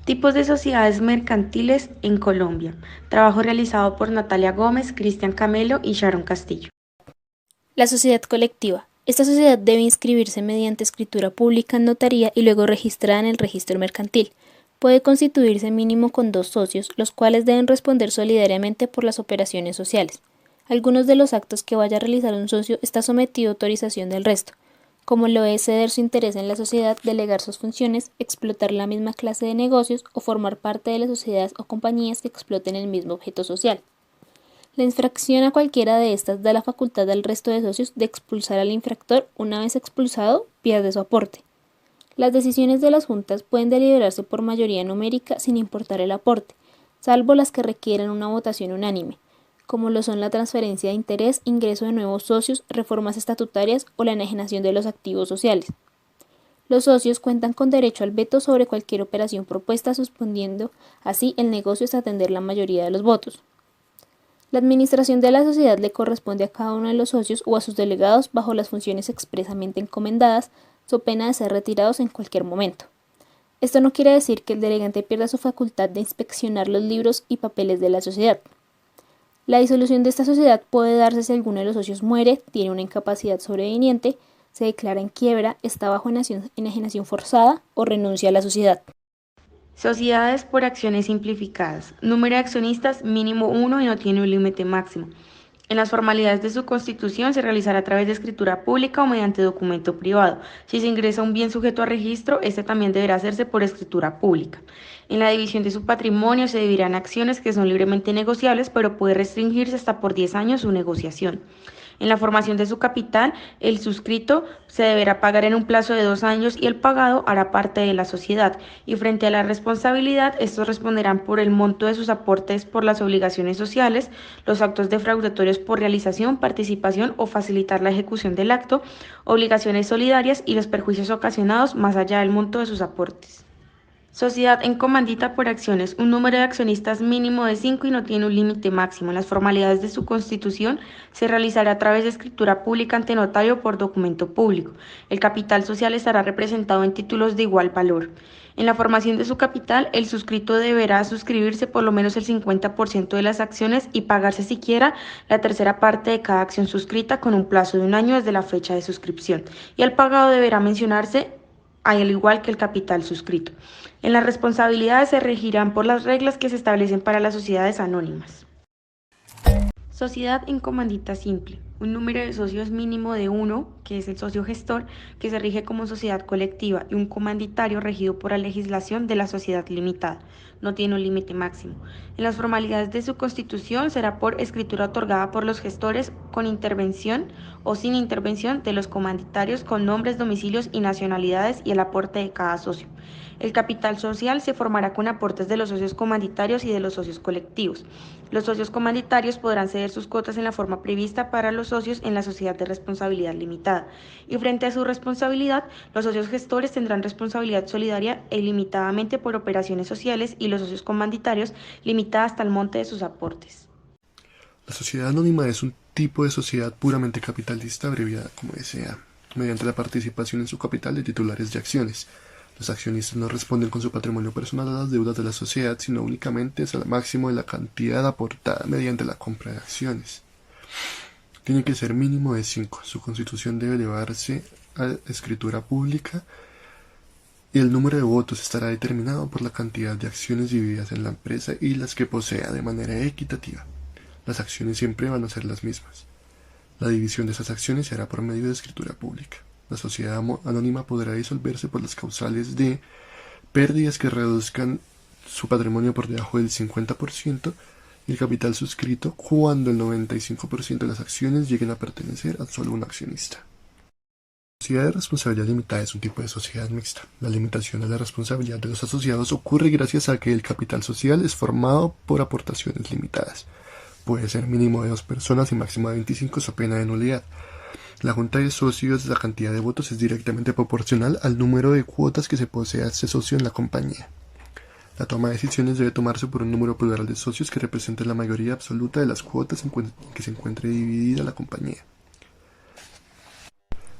Tipos de sociedades mercantiles en Colombia. Trabajo realizado por Natalia Gómez, Cristian Camelo y Sharon Castillo. La sociedad colectiva. Esta sociedad debe inscribirse mediante escritura pública en notaría y luego registrada en el registro mercantil. Puede constituirse mínimo con 2 socios, los cuales deben responder solidariamente por las operaciones sociales. Algunos de los actos que vaya a realizar un socio está sometido a autorización del resto, como lo es ceder su interés en la sociedad, delegar sus funciones, explotar la misma clase de negocios o formar parte de las sociedades o compañías que exploten el mismo objeto social. La infracción a cualquiera de estas da la facultad al resto de socios de expulsar al infractor. Una vez expulsado, pierde su aporte. Las decisiones de las juntas pueden deliberarse por mayoría numérica sin importar el aporte, salvo las que requieran una votación unánime, como lo son la transferencia de interés, ingreso de nuevos socios, reformas estatutarias o la enajenación de los activos sociales. Los socios cuentan con derecho al veto sobre cualquier operación propuesta, suspendiendo así el negocio hasta atender la mayoría de los votos. La administración de la sociedad le corresponde a cada uno de los socios o a sus delegados bajo las funciones expresamente encomendadas, so pena de ser retirados en cualquier momento. Esto no quiere decir que el delegante pierda su facultad de inspeccionar los libros y papeles de la sociedad. La disolución de esta sociedad puede darse si alguno de los socios muere, tiene una incapacidad sobreveniente, se declara en quiebra, está bajo enajenación forzada o renuncia a la sociedad. Sociedades por acciones simplificadas. Número de accionistas mínimo 1 y no tiene un límite máximo. En las formalidades de su constitución se realizará a través de escritura pública o mediante documento privado. Si se ingresa un bien sujeto a registro, este también deberá hacerse por escritura pública. En la división de su patrimonio se dividirán acciones que son libremente negociables, pero puede restringirse hasta por 10 años su negociación. En la formación de su capital, el suscrito se deberá pagar en un plazo de 2 años y el pagado hará parte de la sociedad. Y frente a la responsabilidad, estos responderán por el monto de sus aportes por las obligaciones sociales, los actos defraudatorios por realización, participación o facilitar la ejecución del acto, obligaciones solidarias y los perjuicios ocasionados más allá del monto de sus aportes. Sociedad en comandita por acciones, un número de accionistas mínimo de 5 y no tiene un límite máximo. En las formalidades de su constitución se realizará a través de escritura pública ante notario por documento público. El capital social estará representado en títulos de igual valor. En la formación de su capital, el suscrito deberá suscribirse por lo menos el 50% de las acciones y pagarse siquiera la tercera parte de cada acción suscrita con un plazo de 1 año desde la fecha de suscripción. Y el pagado deberá mencionarse al igual que el capital suscrito. En las responsabilidades se regirán por las reglas que se establecen para las sociedades anónimas. Sociedad en comandita simple. Un número de socios mínimo de 1, que es el socio gestor, que se rige como sociedad colectiva, y un comanditario regido por la legislación de la sociedad limitada. No tiene un límite máximo. En las formalidades de su constitución será por escritura otorgada por los gestores con intervención o sin intervención de los comanditarios con nombres, domicilios y nacionalidades y el aporte de cada socio. El capital social se formará con aportes de los socios comanditarios y de los socios colectivos. Los socios comanditarios podrán ceder sus cuotas en la forma prevista para los socios en la sociedad de responsabilidad limitada. Y frente a su responsabilidad, los socios gestores tendrán responsabilidad solidaria e ilimitadamente por operaciones sociales y los socios comanditarios limitada hasta el monte de sus aportes. La sociedad anónima es un tipo de sociedad puramente capitalista abreviada como SA, mediante la participación en su capital de titulares de acciones. Los accionistas no responden con su patrimonio personal a las deudas de la sociedad, sino únicamente hasta el máximo de la cantidad aportada mediante la compra de acciones. Tiene que ser mínimo de 5. Su constitución debe elevarse a escritura pública y el número de votos estará determinado por la cantidad de acciones divididas en la empresa y las que posea de manera equitativa. Las acciones siempre van a ser las mismas. La división de esas acciones se hará por medio de escritura pública. La sociedad anónima podrá disolverse por las causales de pérdidas que reduzcan su patrimonio por debajo del 50% y el capital suscrito cuando el 95% de las acciones lleguen a pertenecer a solo un accionista. La sociedad de responsabilidad limitada es un tipo de sociedad mixta. La limitación de la responsabilidad de los asociados ocurre gracias a que el capital social es formado por aportaciones limitadas. Puede ser mínimo de 2 personas y máximo de 25 so pena de nulidad. La junta de socios, la cantidad de votos es directamente proporcional al número de cuotas que se posee a ese socio en la compañía. La toma de decisiones debe tomarse por un número plural de socios que represente la mayoría absoluta de las cuotas en que se encuentre dividida la compañía.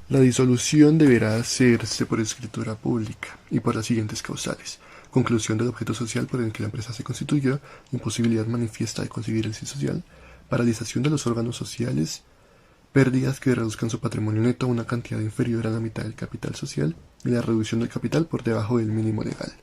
La disolución deberá hacerse por escritura pública y por las siguientes causales. conclusión del objeto social por el que la empresa se constituyó, imposibilidad manifiesta de conseguir el sí social, paralización de los órganos sociales, pérdidas que reduzcan su patrimonio neto a una cantidad inferior a la mitad del capital social y la reducción del capital por debajo del mínimo legal.